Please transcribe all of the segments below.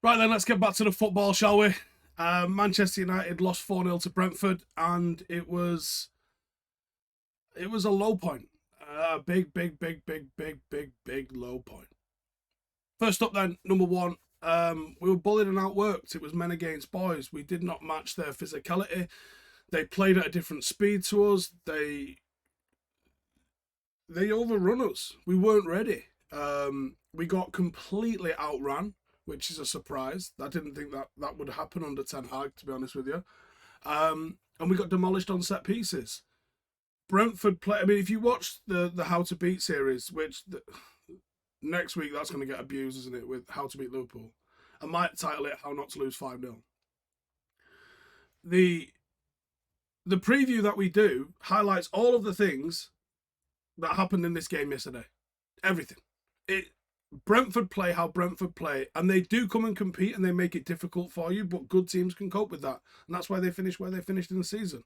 Right then, let's get back to the football, shall we? Manchester United lost 4-0 to Brentford, and it was a low point. Big low point. First up then, number one, we were bullied and outworked. It was men against boys. We did not match their physicality. They played at a different speed to us. They overrun us. We weren't ready. We got completely outran, which is a surprise. I didn't think that would happen under Ten Hag, to be honest with you. And we got demolished on set pieces. Brentford play. I mean, if you watch the How to Beat series, which next week that's going to get abused, isn't it? With How to Beat Liverpool, I might title it How Not to Lose 5-0. The preview that we do highlights all of the things that happened in this game yesterday. Everything. Brentford play how Brentford play, and they do come and compete and they make it difficult for you, but good teams can cope with that. And that's why they finished where they finished in the season.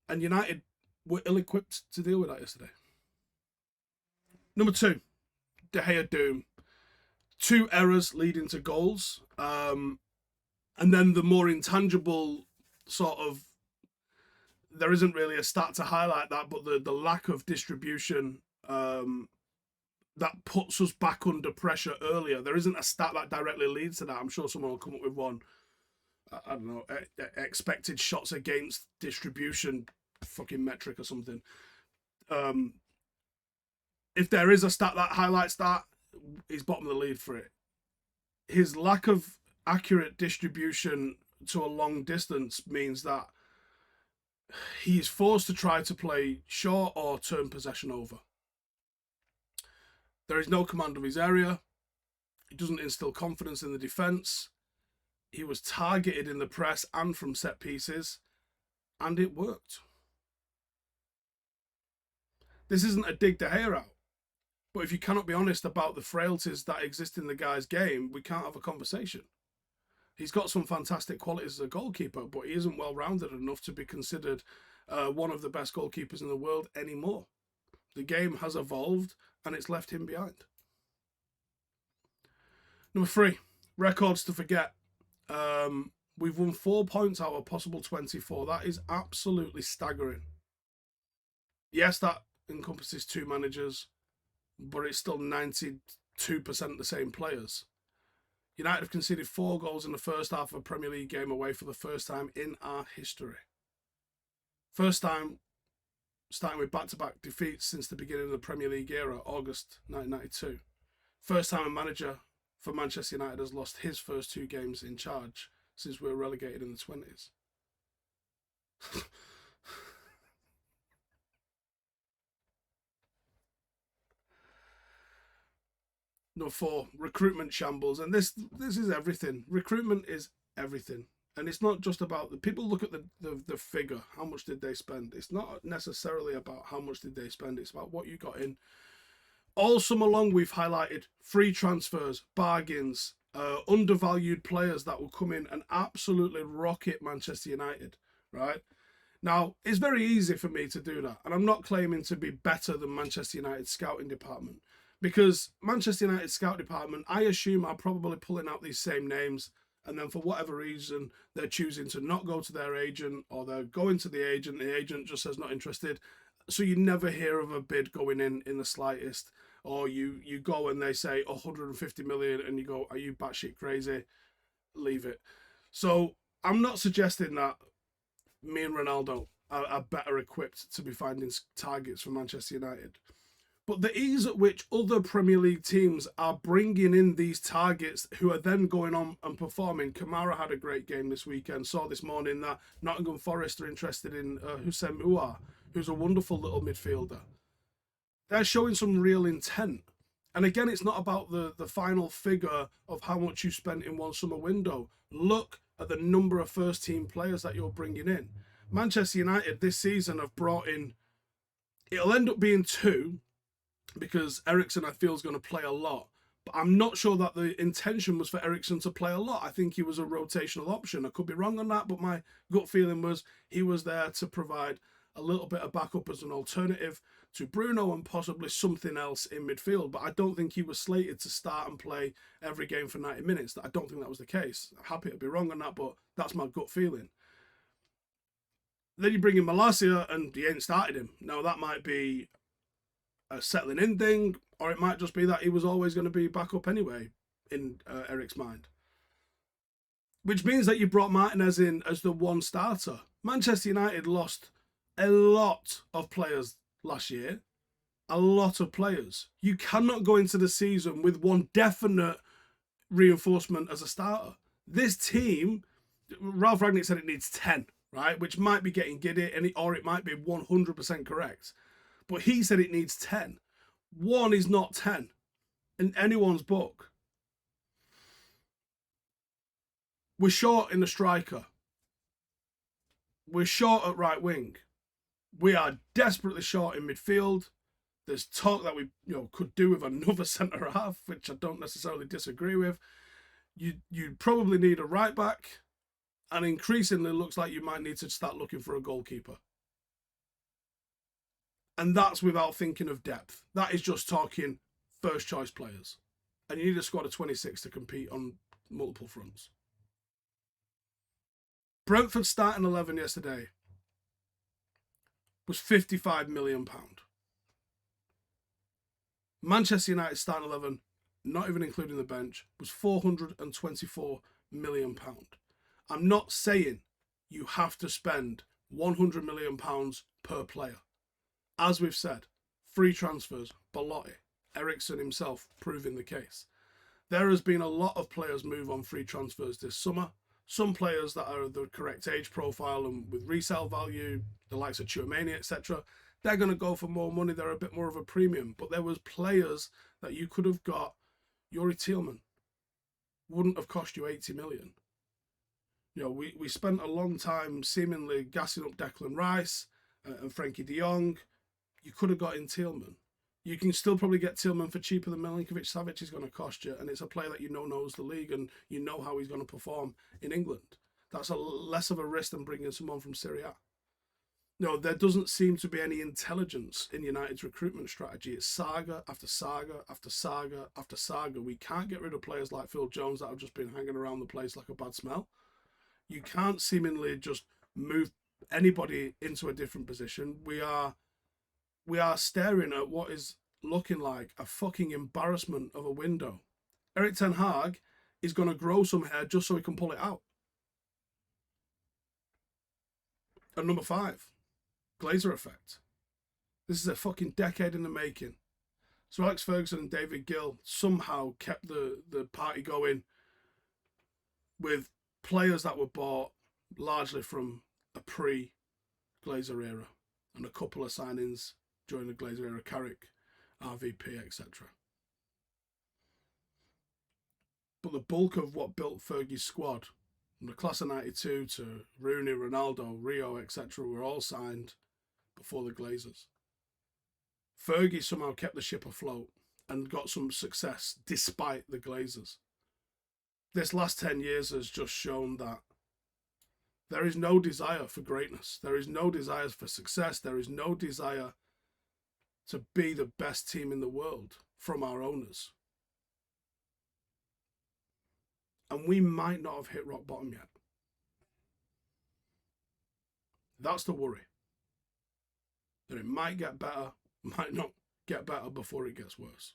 And United were ill-equipped to deal with that yesterday. Number two, De Gea doom. 2 errors leading to goals. And then the more intangible sort of, there isn't really a stat to highlight that, but the lack of distribution that puts us back under pressure earlier. There isn't a stat that directly leads to that. I'm sure someone will come up with one. I don't know, expected shots against distribution fucking metric or something. If there is a stat that highlights that, he's bottom of the league for it. His lack of accurate distribution to a long distance means that he's forced to try to play short or turn possession over. There is no command of his area. He doesn't instill confidence in the defence. He was targeted in the press and from set pieces, and it worked. This isn't a dig De Gea out, but if you cannot be honest about the frailties that exist in the guy's game, we can't have a conversation. He's got some fantastic qualities as a goalkeeper, but he isn't well-rounded enough to be considered one of the best goalkeepers in the world anymore. The game has evolved, and it's left him behind. Number 3, records to forget. We've won 4 points out of possible 24. That is absolutely staggering. Yes, that encompasses 2 managers, but it's still 92% the same players. United have conceded 4 goals in the first half of a Premier League game away for the first time in our history. First time starting with back-to-back defeats since the beginning of the Premier League era, August 1992. First time a manager for Manchester United has lost his first 2 games in charge since we were relegated in the 20s. Number 4, recruitment shambles. And this is everything. Recruitment is everything. And it's not just about the people look at the figure. How much did they spend? It's not necessarily about how much did they spend. It's about what you got in. All summer long, we've highlighted free transfers, bargains, undervalued players that will come in and absolutely rocket Manchester United, right? Now, it's very easy for me to do that. And I'm not claiming to be better than Manchester United's scouting department. Because Manchester United's scout department, I assume, are probably pulling out these same names, and then for whatever reason, they're choosing to not go to their agent, or they're going to the agent just says not interested. So you never hear of a bid going in the slightest. Or you go and they say 150 million, and you go, are you batshit crazy? Leave it. So I'm not suggesting that me and Ronaldo are better equipped to be finding targets for Manchester United. But the ease at which other Premier League teams are bringing in these targets who are then going on and performing. Kamara had a great game this weekend. Saw this morning that Nottingham Forest are interested in Hussein Ouar, who's a wonderful little midfielder. They're showing some real intent. And again, it's not about the final figure of how much you spent in one summer window. Look at the number of first-team players that you're bringing in. Manchester United this season have brought in, it'll end up being 2, because Eriksen, I feel, is going to play a lot. But I'm not sure that the intention was for Eriksen to play a lot. I think he was a rotational option. I could be wrong on that, but my gut feeling was he was there to provide a little bit of backup as an alternative to Bruno and possibly something else in midfield. But I don't think he was slated to start and play every game for 90 minutes. I don't think that was the case. I'm happy to be wrong on that, but that's my gut feeling. Then you bring in Malacia and you ain't started him. Now, that might be a settling in thing, or it might just be that he was always going to be back up anyway in Eric's mind. Which means that you brought Martinez in as the one starter. Manchester United lost a lot of players last year. A lot of players. You cannot go into the season with one definite reinforcement as a starter. This team, Ralph Rangnick said it needs 10, right? Which might be getting giddy, or it might be 100% correct. But he said it needs 10. One is not 10 in anyone's book. We're short in the striker. We're short at right wing. We are desperately short in midfield. There's talk that we could do with another centre half, which I don't necessarily disagree with. You probably need a right back, and increasingly looks like you might need to start looking for a goalkeeper. And that's without thinking of depth. That is just talking first choice players. And you need a squad of 26 to compete on multiple fronts. Brentford starting 11 yesterday was £55 million. Manchester United starting 11, not even including the bench, was £424 million. I'm not saying you have to spend £100 million per player. As we've said, free transfers, Belotti, Eriksen himself proving the case. There has been a lot of players move on free transfers this summer. Some players that are the correct age profile and with resale value, the likes of Tchouaméni, etc., they're going to go for more money. They're a bit more of a premium. But there was players that you could have got. Youri Tielemans wouldn't have cost you 80 million. We spent a long time seemingly gassing up Declan Rice and Frankie de Jong. You could have got in Tielemans. You can still probably get Tielemans for cheaper than Milinkovic-Savic is going to cost you, and it's a player that knows the league and you know how he's going to perform in England. That's less of a risk than bringing someone from Serie A. No, there doesn't seem to be any intelligence in United's recruitment strategy. It's saga after saga after saga after saga. We can't get rid of players like Phil Jones that have just been hanging around the place like a bad smell. You can't seemingly just move anybody into a different position. We are staring at what is looking like a fucking embarrassment of a window. Erik ten Hag is going to grow some hair just so he can pull it out. And number 5, Glazer effect. This is a fucking decade in the making. So Alex Ferguson and David Gill somehow kept the party going with players that were bought largely from a pre-Glazer era and a couple of signings during the Glazer era, Carrick, RVP, etc. But the bulk of what built Fergie's squad, from the class of 92 to Rooney, Ronaldo, Rio, etc., were all signed before the Glazers. Fergie somehow kept the ship afloat and got some success despite the Glazers. This last 10 years has just shown that there is no desire for greatness. There is no desire for success. There is no desire to be the best team in the world from our owners. And we might not have hit rock bottom yet. That's the worry. That it might get better, might not get better before it gets worse.